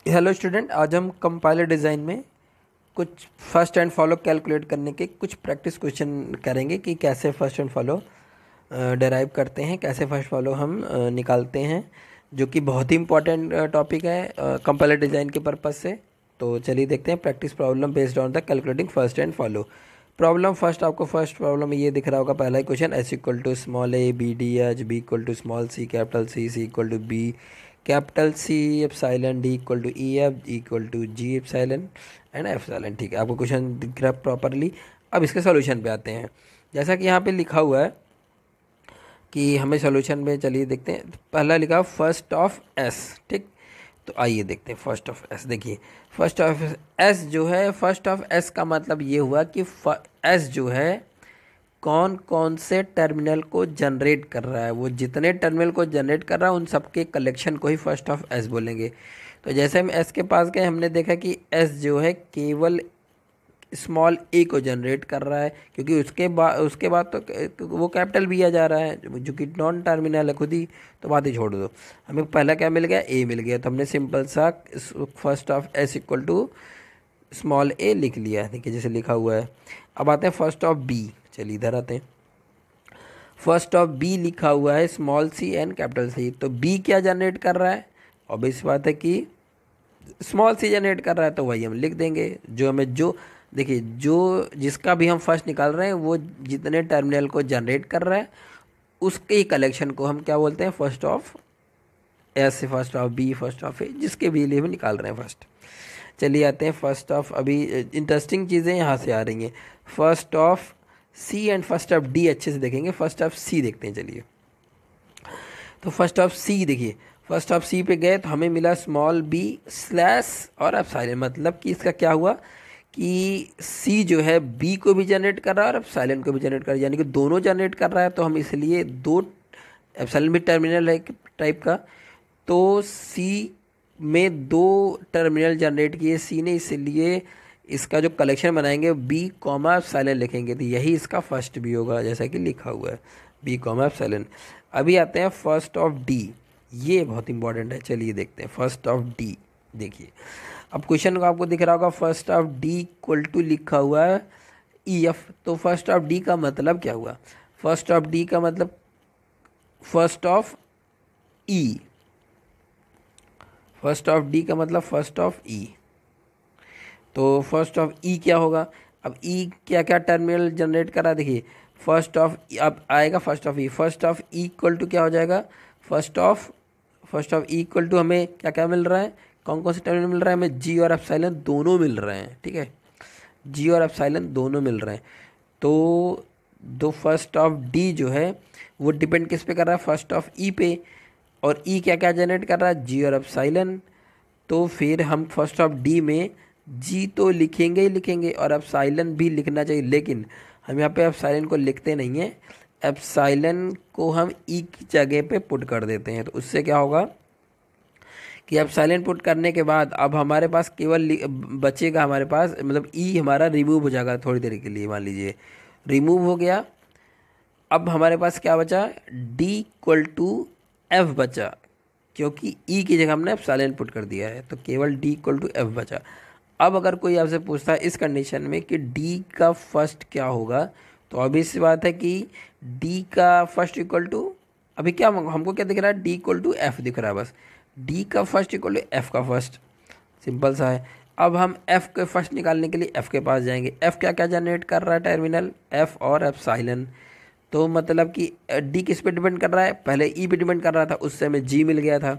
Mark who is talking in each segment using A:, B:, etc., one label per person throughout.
A: Hello student, आज हम compiler design में कुछ फर्स्ट एंड फॉलो कैलकुलेट करने के कुछ प्रैक्टिस क्वेश्चन करेंगे कि कैसे फर्स्ट एंड फॉलो डेराइव करते हैं, कैसे फर्स्ट फॉलो हम निकालते हैं, जो कि बहुत ही इंपॉर्टेंट टॉपिक है कंपाइलर डिज़ाइन के पर्पज़ से। तो चलिए देखते हैं practice problem based on the calculating first and follow problem. First आपको फर्स्ट प्रॉब्लम में ये दिख रहा होगा, पहला ही question, S equal to small A B D H, B equal to small C capital C equal to B capital C epsilon, D equal to E F equal to G epsilon and epsilon. ठीक है, आपको question दिख रहा है properly. अब इसके solution पे आते हैं। जैसा कि यहाँ पे लिखा हुआ है कि हमें सॉल्यूशन में, चलिए देखते हैं। पहला लिखा फर्स्ट ऑफ एस, ठीक। तो आइए देखते हैं फर्स्ट ऑफ एस। देखिए फर्स्ट ऑफ एस जो है, फर्स्ट ऑफ एस का मतलब ये हुआ कि एस जो है कौन कौन से टर्मिनल को जनरेट कर रहा है, वो जितने टर्मिनल को जनरेट कर रहा है उन सबके कलेक्शन को ही फर्स्ट ऑफ एस बोलेंगे। तो जैसे हम एस के पास गए, हमने देखा कि एस जो है केवल स्मॉल ए को जनरेट कर रहा है, क्योंकि उसके बाद तो वो कैपिटल भी आ जा रहा है जो कि नॉन टर्मिनल है खुद ही। तो बात ही छोड़ दो, हमें पहला क्या मिल गया, ए मिल गया। तो हमने सिंपल सा first of S equal to small A लिख लिया, देखिए जैसे लिखा हुआ है। अब आते हैं फर्स्ट ऑफ बी। चलिए इधर आते हैं। फर्स्ट ऑफ बी लिखा हुआ है small C and capital C. तो बी क्या जनरेट कर रहा है, ऑब्वियस बात है कि स्मॉल सी जनरेट कर रहा है, तो वही हम लिख देंगे। जो हमें जो देखिए, जो जिसका भी हम फर्स्ट निकाल रहे हैं वो जितने टर्मिनल को जनरेट कर रहा है उसके ही कलेक्शन को हम क्या बोलते हैं, first of S, first of B, first of A, जिसके भी लिए हम निकाल रहे हैं फर्स्ट। चलिए आते हैं फर्स्ट ऑफ, अभी इंटरेस्टिंग चीज़ें यहाँ से आ रही हैं। First of C and first of D अच्छे से देखेंगे। फर्स्ट ऑफ सी देखते हैं, चलिए। तो फर्स्ट ऑफ सी देखिए, फर्स्ट ऑफ सी पे गए तो हमें मिला स्मॉल बी स्लैश और एप्सिलॉन। मतलब कि इसका क्या हुआ कि सी जो है बी को भी जनरेट कर रहा है और एप्सिलॉन को भी जनरेट कर रहा है, यानी कि दोनों जनरेट कर रहा है। तो हम इसलिए दो, एप्सिलॉन भी टर्मिनल है टाइप का, तो सी में दो टर्मिनल जनरेट किए सी ने, इसलिए इसका जो कलेक्शन बनाएंगे बी कॉमा एप्सिलॉन लिखेंगे। तो यही इसका फर्स्ट भी होगा, जैसा कि लिखा हुआ है बी कॉमा एप्सिलॉन। अभी आते हैं फर्स्ट ऑफ डी, ये बहुत इंपॉर्टेंट है। चलिए देखते हैं फर्स्ट ऑफ डी। देखिए अब क्वेश्चन को आपको दिख रहा होगा, first of D equal to लिखा हुआ है ई एफ। तो फर्स्ट ऑफ डी का मतलब क्या हुआ, फर्स्ट ऑफ डी का मतलब first of E, first of D का मतलब फर्स्ट ऑफ ई। तो फर्स्ट ऑफ ई क्या होगा, अब ई क्या क्या टर्मिनल जनरेट करा, देखिए फर्स्ट ऑफ, अब आएगा first of E. First of E equal to क्या हो जाएगा, first of E equal to हमें क्या क्या मिल रहा है, कौन कौन से टर्मिनल मिल रहा है हमें, जी और एप्सिलॉन दोनों मिल रहे हैं, ठीक है, जी और एप्सिलॉन दोनों मिल रहे हैं। तो दो फर्स्ट ऑफ डी जो है वो डिपेंड किस पे कर रहा है, फर्स्ट ऑफ ई पे। और ई क्या क्या जनरेट कर रहा है, जी और एप्सिलॉन। तो फिर हम फर्स्ट ऑफ डी में जी तो लिखेंगे ही लिखेंगे और एप्सिलॉन भी लिखना चाहिए, लेकिन हम यहाँ पे एप्सिलॉन को लिखते नहीं हैं, एप्सिलॉन को हम ई की जगह पे पुट कर देते हैं। तो उससे क्या होगा कि एप्सिलॉन पुट करने के बाद अब हमारे पास केवल बचेगा, हमारे पास मतलब ई हमारा रिमूव हो जाएगा थोड़ी देर के लिए, मान लीजिए रिमूव हो गया। अब हमारे पास क्या बचा, डी इक्वल टू एफ बचा, क्योंकि ई की जगह हमने एप्सिलॉन पुट कर दिया है, तो केवल डी इक्वल टू एफ बचा। अब अगर कोई आपसे पूछता है इस कंडीशन में कि डी का फर्स्ट क्या होगा, तो ऑब्वियस सी बात है कि डी का फर्स्ट इक्वल टू, अभी क्या हमको क्या दिख रहा है, डी इक्वल टू एफ दिख रहा है, बस डी का फर्स्ट इक्वल टू एफ का फर्स्ट, सिंपल सा है। अब हम एफ के फर्स्ट निकालने के लिए एफ के पास जाएंगे। एफ क्या क्या जनरेट कर रहा है टर्मिनल, एफ और एप्सिलॉन। तो मतलब कि डी किस पे डिपेंड कर रहा है, पहले ई पे डिपेंड कर रहा था, उससे हमें जी मिल गया था।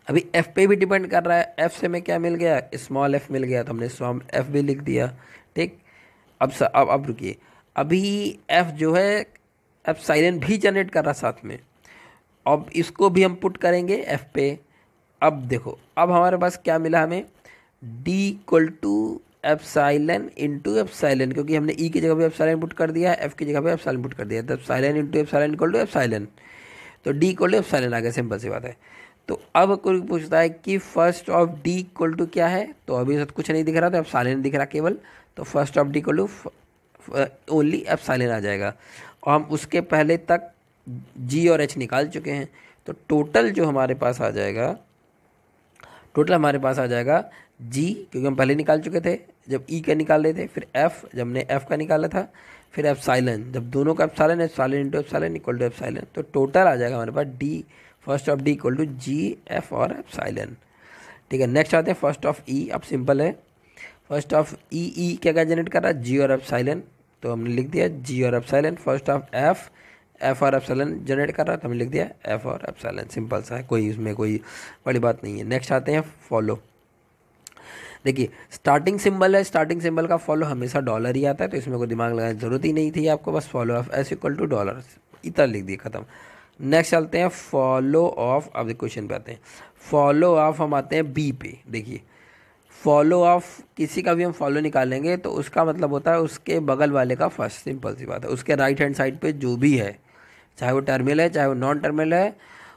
A: अभी एफ पे भी डिपेंड कर रहा है, एफ से हमें क्या मिल गया, स्मॉल एफ मिल गया, तो हमने स्मॉल एफ भी लिख दिया, ठीक। अब रुकिए, अभी एफ जो है एप्सिलॉन भी जनरेट कर रहा साथ में, अब इसको भी हम पुट करेंगे एफ पे। अब देखो, अब हमारे पास क्या मिला हमें, D equal to epsilon into epsilon, क्योंकि हमने ई की जगह पे एप्सिलॉन पुट कर दिया है, एफ की जगह पे एप्सिलॉन पुट कर दिया है, तो epsilon into epsilon equal to epsilon. तो डी इक्वल टू एप्सिलॉन आ गया, सिंपल सी बात है। तो अब कोई पूछता है कि first of D equal to क्या है, तो अभी सब कुछ नहीं दिख रहा, तो एप्सिलॉन दिख रहा केवल, तो first of D equal to only epsilon आ जाएगा। और हम उसके पहले तक जी और एच निकाल चुके हैं, तो टोटल जो हमारे पास आ जाएगा, टोटल हमारे पास आ जाएगा जी, क्योंकि हम पहले निकाल चुके थे जब ई का निकाल रहे थे, फिर एफ जब हमने एफ का निकाला था, फिर एप्सिलॉन जब दोनों का एप्सिलॉन है, epsilon into epsilon equal to epsilon. तो टोटल आ जाएगा हमारे पास D, first of D equal to G F और एप्सिलॉन। ठीक है, नेक्स्ट आते हैं फर्स्ट ऑफ ई। अब सिंपल है, फर्स्ट ऑफ ई क्या क्या जनरेट कर रहा है, जी और एप्सिलॉन, तो हमने लिख दिया जी और एप्सिलॉन। फर्स्ट ऑफ एफ और एप्सिलॉन जनरेट कर रहा है, तो हमने लिख दिया एफ और एप्सिलॉन। सिंपल सा है, कोई इसमें कोई बड़ी बात नहीं है। नेक्स्ट आते हैं फॉलो। देखिए स्टार्टिंग सिंबल है, स्टार्टिंग सिंबल का फॉलो हमेशा डॉलर ही आता है, तो इसमें कोई दिमाग लगाने की जरूरत ही नहीं थी आपको, बस follow of S equal to dollar इतना लिख दिए, खत्म। नेक्स्ट चलते हैं फॉलो ऑफ। अब क्वेश्चन पे आते हैं, फॉलो ऑफ हम आते हैं बी पे। देखिए फॉलो ऑफ किसी का भी हम फॉलो निकालेंगे तो उसका मतलब होता है उसके बगल वाले का फर्स्ट, सिंपल सी बात है, उसके राइट हैंड साइड पे जो भी है, चाहे वो टर्मिनल है चाहे वो नॉन टर्मिनल है,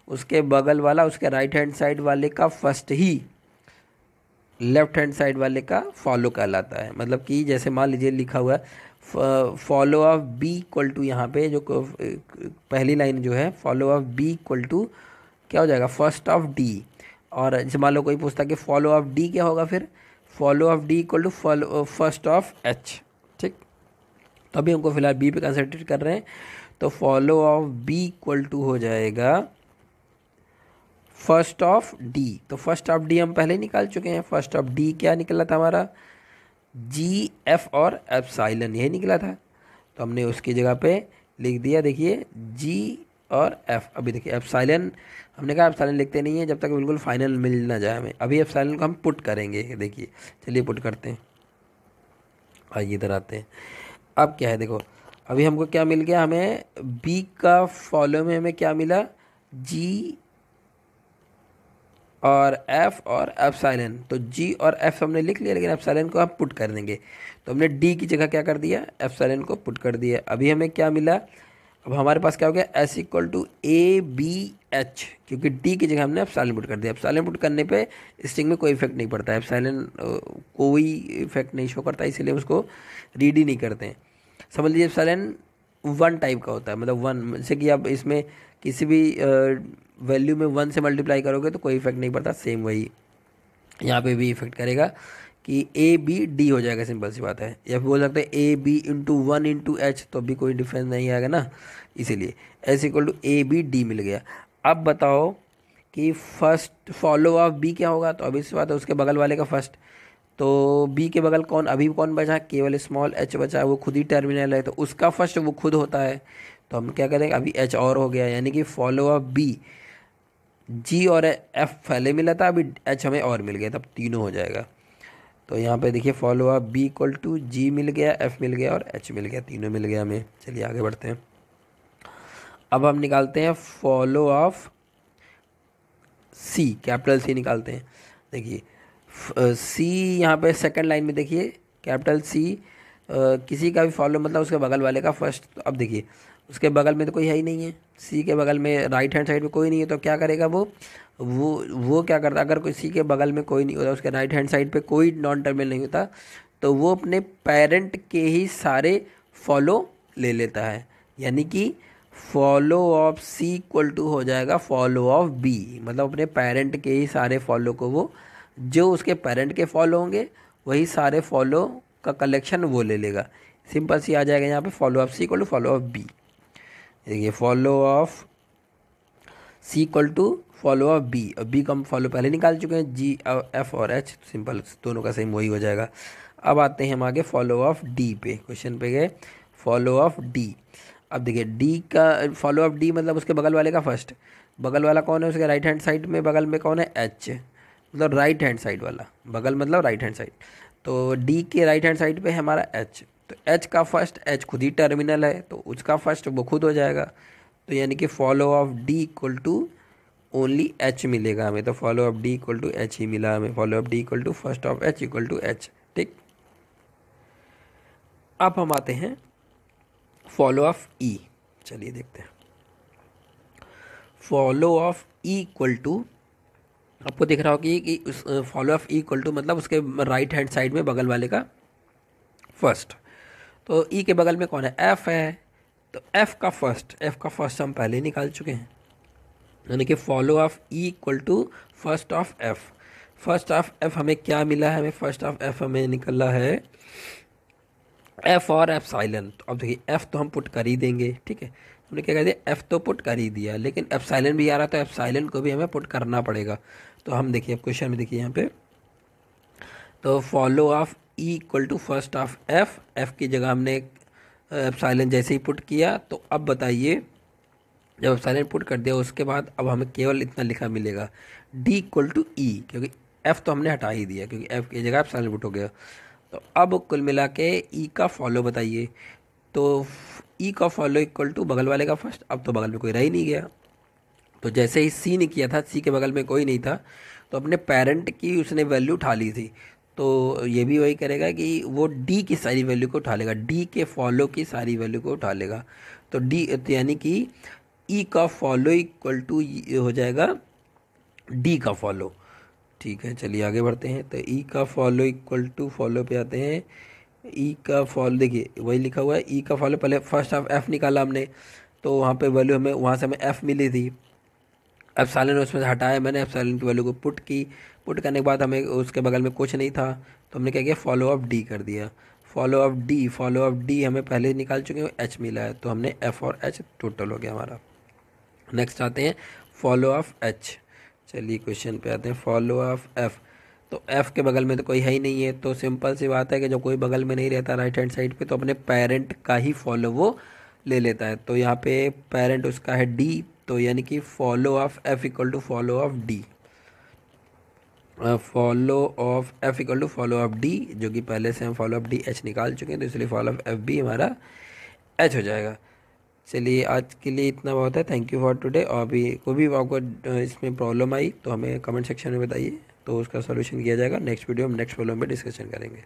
A: उसके बगल वाला उसके राइट हैंड साइड वाले का फर्स्ट ही लेफ्ट हैंड साइड वाले का फॉलो कहलाता है। मतलब कि जैसे मान लीजिए लिखा हुआ है follow of B equal to, यहाँ पे जो पहली लाइन जो है follow of B equal to क्या हो जाएगा, फर्स्ट ऑफ डी। और जैसे मान लो कोई पूछता कि फॉलो ऑफ डी क्या होगा, फिर follow of D equal to first of H. ठीक, तो अभी हमको फिलहाल बी पे कंसंट्रेट कर रहे हैं, तो follow of B equal to हो जाएगा फर्स्ट ऑफ डी। तो फर्स्ट ऑफ डी हम पहले ही निकाल चुके हैं, फर्स्ट ऑफ डी क्या निकला था हमारा, जी एफ और एप्सिलॉन, यही निकला था, तो हमने उसकी जगह पे लिख दिया, देखिए जी और एफ। अभी देखिए एप्सिलॉन, हमने कहा एप्सिलॉन लिखते नहीं है जब तक बिल्कुल फाइनल मिल ना जाए हमें, अभी एप्सिलॉन को हम पुट करेंगे। देखिए चलिए पुट करते हैं, आइए इधर आते हैं। अब क्या है देखो, अभी हमको क्या मिल गया, हमें बी का फॉलो में हमें क्या मिला, जी और एफ और एप्सिलॉन। तो जी और एफ हमने लिख लिया, लेकिन एप्सिलॉन को हम पुट कर देंगे, तो हमने डी की जगह क्या कर दिया, एप्सिलॉन को पुट कर दिया। अभी हमें क्या मिला, अब हमारे पास क्या हो गया, S equal to A B H, क्योंकि डी की जगह हमने एप्सिलॉन पुट कर दिया। एप्सिलॉन पुट करने पे स्ट्रिंग में कोई इफेक्ट नहीं पड़ता है, एप्सिलॉन कोई इफेक्ट नहीं शो करता, इसलिए उसको रीड ही नहीं करते हैं। समझ लीजिए एप्सिलॉन वन टाइप का होता है, मतलब वन, जैसे कि आप इसमें किसी भी वैल्यू में वन से मल्टीप्लाई करोगे तो कोई इफेक्ट नहीं पड़ता, सेम वही यहाँ पे भी इफेक्ट करेगा कि ए बी डी हो जाएगा, सिंपल सी बात है। या फिर बोल सकते हैं A B into one into H, तो भी कोई डिफरेंस नहीं आएगा ना, इसीलिए S equal to A B D मिल गया। अब बताओ कि फर्स्ट फॉलो ऑफ बी क्या होगा, तो अभी से बात है उसके बगल वाले का फर्स्ट, तो बी के बगल कौन, अभी कौन बचा है, केवल स्मॉल एच बचा है, वो खुद ही टर्मिनल है, तो उसका फर्स्ट वो खुद होता है, तो हम क्या करेंगे, अभी एच और हो गया, यानी कि फॉलो ऑफ बी, जी और एफ पहले मिला था, अभी एच हमें और मिल गया, तब तीनों हो जाएगा। तो यहाँ पे देखिए follow of B equal to G मिल गया, एफ मिल गया और एच मिल गया, तीनों मिल गया हमें। चलिए आगे बढ़ते हैं। अब हम निकालते हैं follow of C, capital C निकालते हैं। देखिए सी यहाँ पे सेकंड लाइन में देखिए कैपिटल सी, किसी का भी फॉलो मतलब उसके बगल वाले का फर्स्ट। तो अब देखिए उसके बगल में तो कोई है ही नहीं है, सी के बगल में राइट हैंड साइड में कोई नहीं है, तो क्या करेगा वो क्या करता है, अगर कोई सी के बगल में कोई नहीं होता, उसके राइट हैंड साइड पे कोई नॉन टर्मिनल नहीं होता, तो वो अपने पेरेंट के ही सारे फॉलो ले लेता है, यानी कि follow of C equal to हो जाएगा फॉलो ऑफ बी, मतलब अपने पेरेंट के ही सारे फॉलो को वो, जो उसके पेरेंट के फॉलो होंगे वही सारे फॉलो का कलेक्शन वो ले लेगा। सिंपल सी आ जाएगा यहाँ पे follow of C equal to follow of B. देखिए follow of C equal to follow of B, और बी का हम फॉलो पहले निकाल चुके हैं, जी एफ और एच, सिंपल दोनों का सेम वही हो जाएगा। अब आते हैं हम आगे फॉलो ऑफ डी पे, क्वेश्चन पे गए फॉलो ऑफ डी। अब देखिए डी का फॉलो ऑफ डी मतलब उसके बगल वाले का फर्स्ट, बगल वाला कौन है, उसके राइट हैंड साइड में बगल में कौन है, एच, मतलब राइट हैंड साइड वाला, बगल मतलब राइट हैंड साइड, तो डी के राइट हैंड साइड पे है हमारा एच, तो एच का फर्स्ट, एच खुद ही टर्मिनल है तो उसका फर्स्ट वो खुद हो जाएगा, तो यानी कि follow of D equal to only H मिलेगा हमें, तो follow of D equal to H ही मिला हमें, follow of D equal to first of H equal to H. ठीक, अब हम आते हैं फॉलो ऑफ ई। चलिए देखते हैं follow of E equal to, आपको दिख रहा हो कि उस follow of E equal to मतलब उसके राइट हैंड साइड में बगल वाले का फर्स्ट, तो ई के बगल में कौन है, एफ है, तो एफ का फर्स्ट हम पहले निकाल चुके हैं, यानी कि follow of E equal to first of F, first of F हमें क्या मिला है, हमें फर्स्ट ऑफ एफ हमें निकला है एफ और एफ साइलेंट। तो अब देखिए एफ तो हम पुट कर ही देंगे, ठीक है, हमने क्या कर दिया, एफ तो पुट कर ही दिया, लेकिन एफ साइलेंट भी आ रहा, तो एफ साइलेंट को भी हमें पुट करना पड़ेगा। तो हम देखिए अब क्वेश्चन में देखिए यहाँ पे, तो follow of E equal to first of F, F की जगह हमने एफ साइलेंट जैसे ही पुट किया, तो अब बताइए जब एफ साइलेंट पुट कर दिया उसके बाद अब हमें केवल इतना लिखा मिलेगा डी इक्वल टू ई, क्योंकि एफ तो हमने हटा ही दिया, क्योंकि एफ की जगह एफ साइलेंट पुट हो गया। तो अब कुल मिला के ई का फॉलो बताइए, तो ई का फॉलो इक्वल टू बगल वाले का फर्स्ट, अब तो बगल में कोई रह ही नहीं गया, तो जैसे ही सी ने किया था, सी के बगल में कोई नहीं था, तो अपने पेरेंट की उसने वैल्यू उठा ली थी, तो ये भी वही करेगा कि वो डी की सारी वैल्यू को उठा लेगा, डी के फॉलो की सारी वैल्यू को उठा लेगा। तो डी तो यानी कि ई का फॉलो इक्वल टू हो जाएगा डी का फॉलो। ठीक है, चलिए आगे बढ़ते हैं। तो ई का फॉलो इक्वल टू फॉलो पे आते हैं। ई का फॉलो देखिए वही लिखा हुआ है, ई का फॉलो पहले फर्स्ट ऑफ एफ निकाला हमने, तो वहाँ पे वैल्यू हमें वहाँ से हमें एफ मिली थी, एप्सिलॉन उसमें से हटाया मैंने, एप्सिलॉन की वैल्यू को पुट की, पुट करने के बाद हमें उसके बगल में कुछ नहीं था, तो हमने क्या किया, फॉलो ऑफ डी कर दिया। फॉलो ऑफ डी हमें पहले निकाल चुके हैं, एच मिला है, तो हमने एफ और एच टोटल हो गया हमारा। नेक्स्ट आते हैं फॉलो ऑफ एच। चलिए क्वेश्चन पे आते हैं, फॉलो ऑफ एफ। तो एफ के बगल में तो कोई है ही नहीं है, तो सिंपल सी बात है कि जब कोई बगल में नहीं रहता राइट हैंड साइड पे, तो अपने पेरेंट का ही फॉलो वो ले लेता है। तो यहाँ पे पेरेंट उसका है डी, तो यानी कि follow of F equal to follow of D, follow of F equal to follow of D, जो कि पहले से हम फॉलो ऑफ डी एच निकाल चुके हैं, तो इसलिए फॉलो ऑफ एफ भी हमारा एच हो जाएगा। चलिए आज के लिए इतना बहुत है, थैंक यू फॉर टुडे। और अभी कोई भी आपको इसमें प्रॉब्लम आई तो हमें कमेंट सेक्शन में बताइए, तो उसका सॉल्यूशन किया जाएगा। नेक्स्ट वीडियो में नेक्स्ट प्रॉब्लम पे डिस्कशन करेंगे।